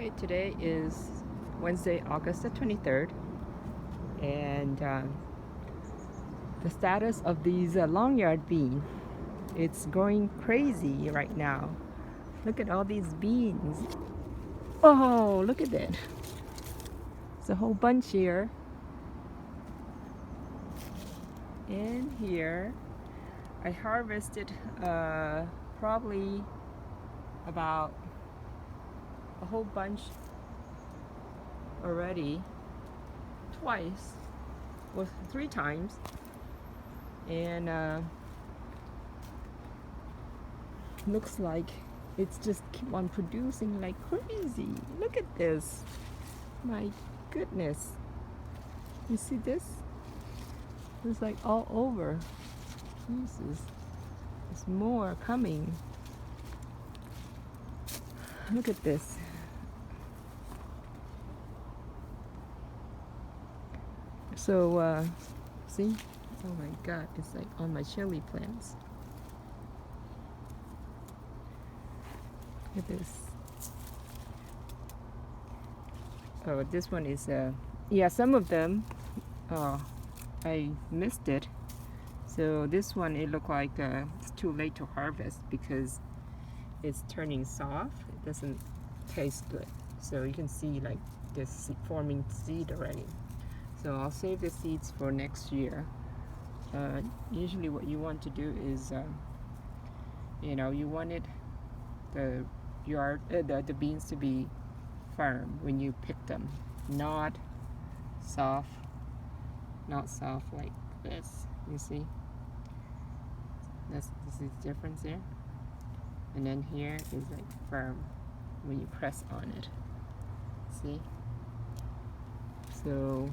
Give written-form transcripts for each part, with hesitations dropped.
Okay, today is Wednesday, August the 23rd, and the status of these long-yard bean, it's going crazy right now. Look at all these beans. Oh, look at that. It's a whole bunch here. And here, I harvested probably about a whole bunch already, twice, or 3 times, and looks like it's just keep on producing like crazy. Look at this, my goodness. You see this? It's like all over. Jesus, there's more coming. Look at this. So see, oh my god, it's like on my chili plants. Look at this. Oh, this one is yeah, some of them I missed it. So this one, it looked like it's too late to harvest because it's turning soft. It doesn't taste good. So you can see like this forming seed already. So I'll save the seeds for next year. Usually what you want to do is, you wanted the beans to be firm when you pick them, not soft like this. You see? This is the difference there. And then here is like firm when you press on it. See? So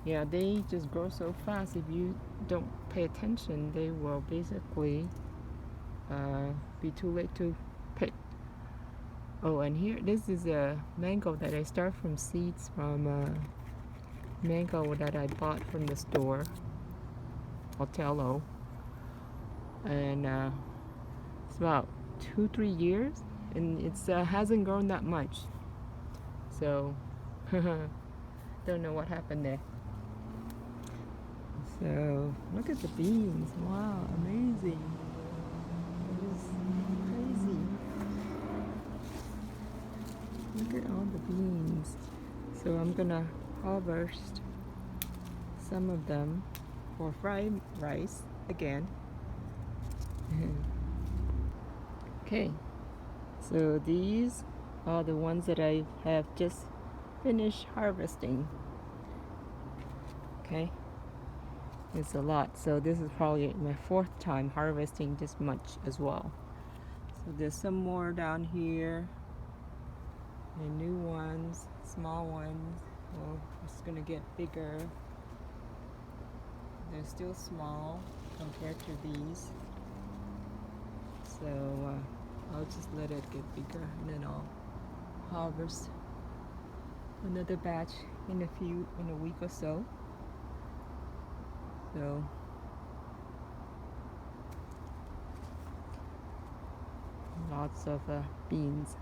yeah, they just grow so fast. If you don't pay attention, they will basically be too late to pick. Oh, and here, this is a mango that I start from seeds from mango that I bought from the store, Otello, and it's about 2-3 years, and it's hasn't grown that much. So don't know what happened there. So look at the beans. Wow, amazing. It is crazy. Look at all the beans. So I'm gonna harvest some of them for fried rice again. Okay, so these are the ones that I have just finished harvesting. Okay, it's a lot. So this is probably my 4th time harvesting this much as well. So there's some more down here, and new ones, small ones. Well, it's gonna get bigger. They're still small compared to these. So I'll just let it get bigger, and then I'll harvest another batch in a week or so. So lots of beans.